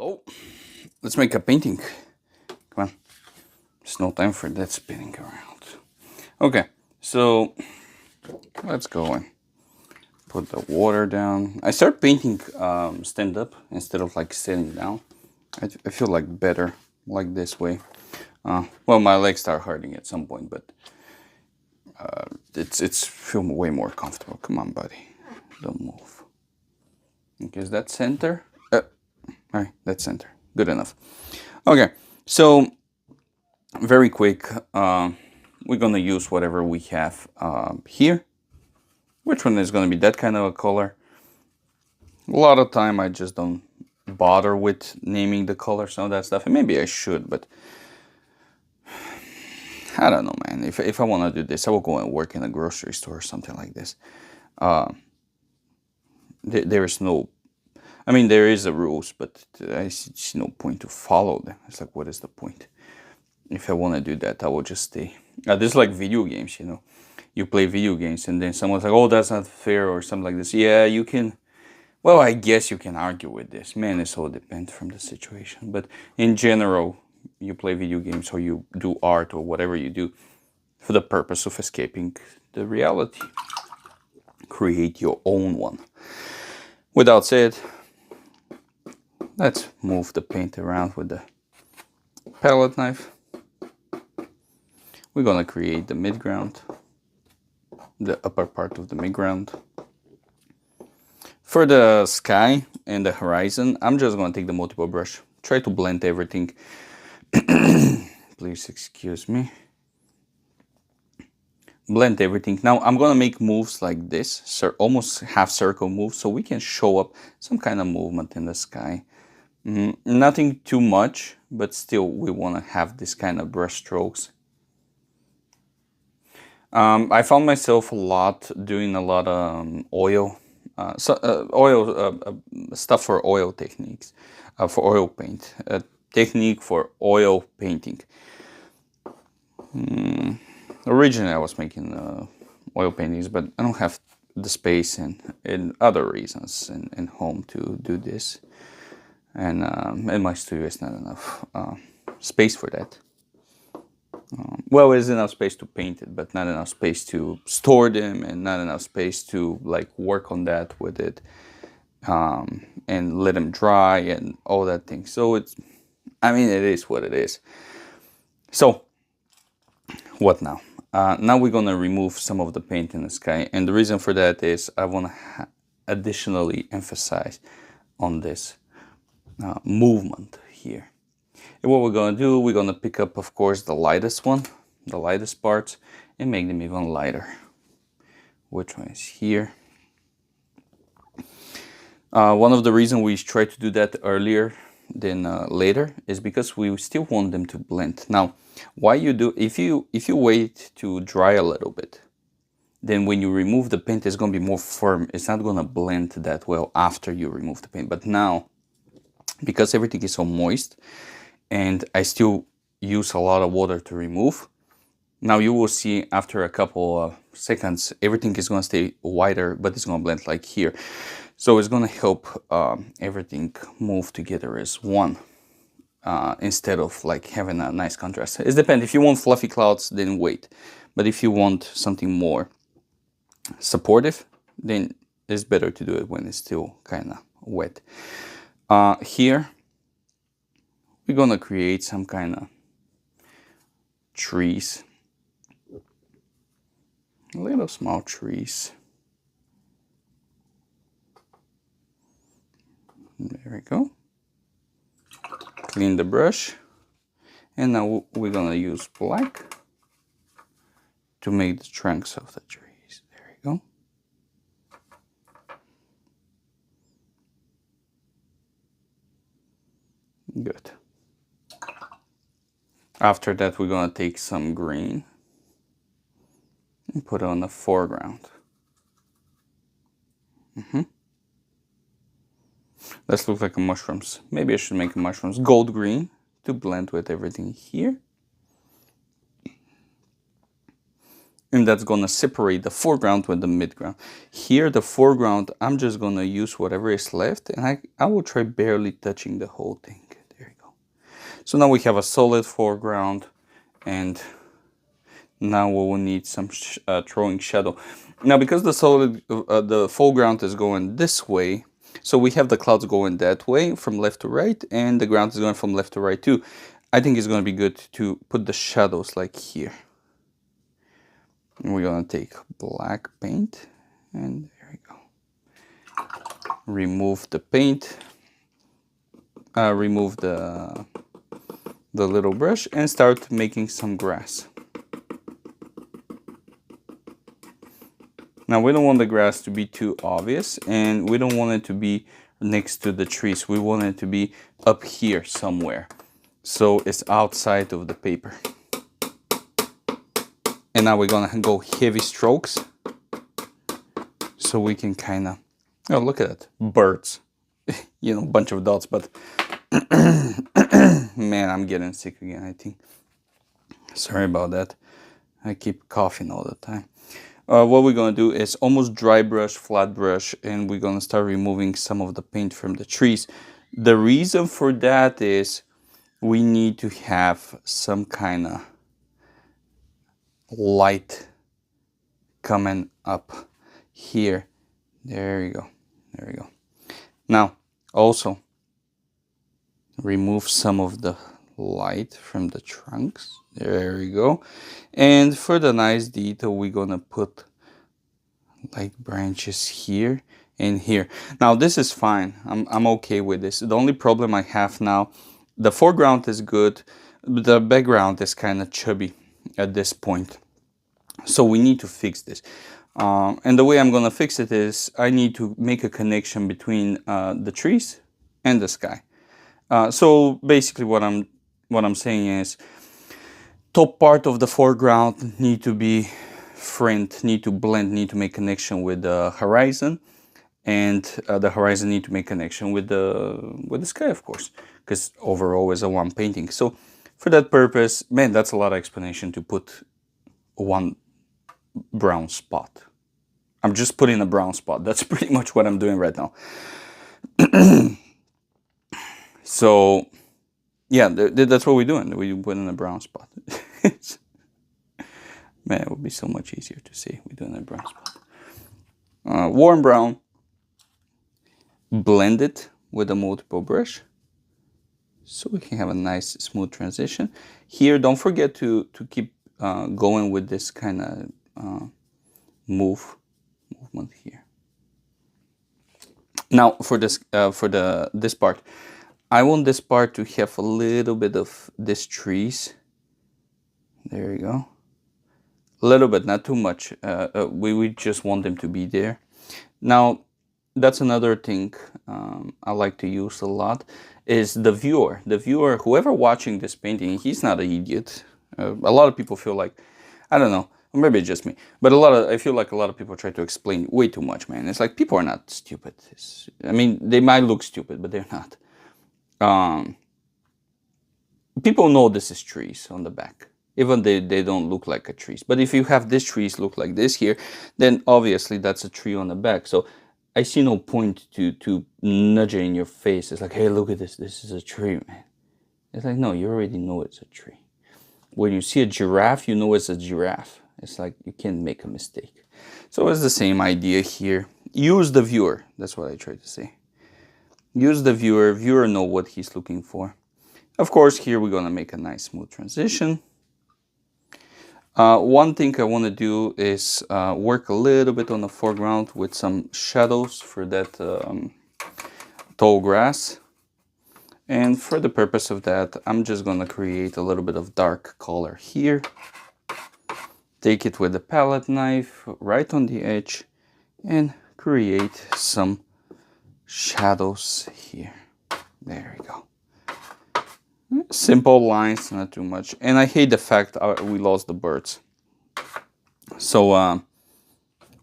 Oh, let's make a painting. Come on. There's no time for that spinning around. Okay, so let's go and put the water down. I start painting stand up instead of like sitting down. I feel like better like this way. Well, my legs start hurting at some point, but it's feel way more comfortable. Come on, buddy, don't move. Okay, is that center? All right, that's center. Good enough. Okay, so very quick. We're gonna use whatever we have here. Which one is gonna be that kind of a color? A lot of time I just don't bother with naming the colors and all that stuff. And maybe I should, but I don't know, man. If I want to do this, I will go and work in a grocery store or something like this. There is no, I mean, there is a rules, but I see no point to follow them. It's like, what is the point? If I want to do that, I will just stay. This is like video games, you know. You play video games and then someone's like, oh, that's not fair or something like this. Yeah, you can. Well, I guess you can argue with this. Man, it's all depends from the situation. But in general, you play video games or you do art or whatever you do for the purpose of escaping the reality. Create your own one. With that said, let's move the paint around with the palette knife. We're gonna create the midground, the upper part of the midground. For the sky and the horizon, I'm just gonna take the multiple brush, try to blend everything. Please excuse me. Blend everything. Now I'm gonna make moves like this, almost half circle moves, so we can show up some kind of movement in the sky. Nothing too much, but still we wanna have this kind of brush strokes. I found myself a lot doing a lot of oil stuff for oil techniques, for oil paint, technique for oil painting. Originally I was making oil paintings, but I don't have the space and other reasons in home to do this, and in my studio is not enough space for that. Well, there's enough space to paint it, but not enough space to store them, and not enough space to like work on that with it, and let them dry and all that thing. So it's, I mean, it is what it is. So what now? Now we're gonna remove some of the paint in the sky, and the reason for that is I want to additionally emphasize on this movement here. And what we're gonna do, we're gonna pick up, of course, the lightest one, the lightest parts, and make them even lighter. Which one is here? One of the reasons we try to do that earlier than later is because we still want them to blend. Now, why you do, if you wait to dry a little bit, then when you remove the paint, it's gonna be more firm. It's not gonna blend that well after you remove the paint. But now, because everything is so moist, and I still use a lot of water to remove, now you will see after a couple of seconds, everything is gonna stay whiter, but it's gonna blend like here. So it's gonna help everything move together as one, instead of like having a nice contrast. It depends. If you want fluffy clouds, then wait. But if you want something more supportive, then it's better to do it when it's still kind of wet. Here, we're gonna create some kind of trees, little small trees. There we go. Clean the brush, and now we're gonna use black to make the trunks of the trees. There we go. Good. After that, we're gonna take some green and put it on the foreground. Let's look like mushrooms. Maybe I should make mushrooms gold green to blend with everything here. and that's gonna separate the foreground with the midground. Here, the foreground, I'm just gonna use whatever is left, and I will try barely touching the whole thing. There you go. So now we have a solid foreground, and now we will need some throwing shadow. Now, because the foreground is going this way, so we have the clouds going that way from left to right, and the ground is going from left to right too. I think it's going to be good to put the shadows like here. And we're going to take black paint, and there we go. Remove the paint, remove the little brush, and start making some grass. Now, we don't want the grass to be too obvious, and we don't want it to be next to the trees. We want it to be up here somewhere, so it's outside of the paper. And now we're gonna go heavy strokes, so we can kind of, oh, look at that, birds, you know, bunch of dots, but man, I'm getting sick again, I think. Sorry about that. I keep coughing all the time. What we're gonna do is almost dry brush, flat brush, and we're gonna start removing some of the paint from the trees. The reason for that is we need to have some kind of light coming up here. There you go. There we go. Now, also remove some of the light from the trunks. There we go. And for the nice detail, we're gonna put like branches here and here. Now this is fine. I'm okay with this. The only problem I have now, the foreground is good, but the background is kind of chubby at this point. So we need to fix this. And the way I'm gonna fix it is I need to make a connection between the trees and the sky. So basically what I'm saying is top part of the foreground need to be framed, need to blend, need to make connection with the horizon, and the horizon need to make connection with the sky, of course, because overall is a one painting. So for that purpose, man, that's a lot of explanation to put one brown spot. I'm just putting a brown spot. That's pretty much what I'm doing right now. So yeah, that's what we're doing. We put in a brown spot. Man, it would be so much easier to see. We're doing a brown spot. Warm brown. Blend it with a multiple brush, so we can have a nice smooth transition. Here, don't forget to keep going with this kind of movement here. Now for this this part, I want this part to have a little bit of these trees. There you go. A little bit, not too much. We just want them to be there. Now, that's another thing I like to use a lot is the viewer. The viewer, whoever watching this painting, he's not an idiot. A lot of people feel like, I don't know, or maybe it's just me, but I feel like a lot of people try to explain way too much, man. It's like people are not stupid. I mean, they might look stupid, but they're not. People know this is trees on the back. Even they don't look like a trees. But if you have these trees look like this here, then obviously that's a tree on the back. So I see no point to nudge it in your face. It's like, hey, look at this. This is a tree, man. It's like, no, you already know it's a tree. When you see a giraffe, you know it's a giraffe. It's like you can't make a mistake. So it's the same idea here. Use the viewer. That's what I try to say. Use the viewer. Viewer know what he's looking for. Of course, here we're going to make a nice smooth transition. One thing I want to do is work a little bit on the foreground with some shadows for that tall grass. And for the purpose of that, I'm just going to create a little bit of dark color here. Take it with the palette knife right on the edge and create some shadows here. There we go. Simple lines, not too much. And I hate the fact we lost the birds. So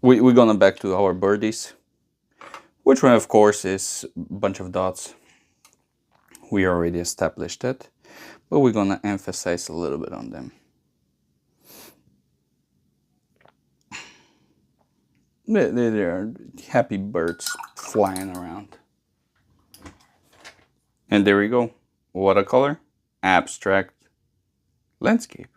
we're gonna back to our birdies, which one of course is a bunch of dots. We already established that, but we're gonna emphasize a little bit on them. There are happy birds flying around. And there we go. Watercolor, abstract, landscape.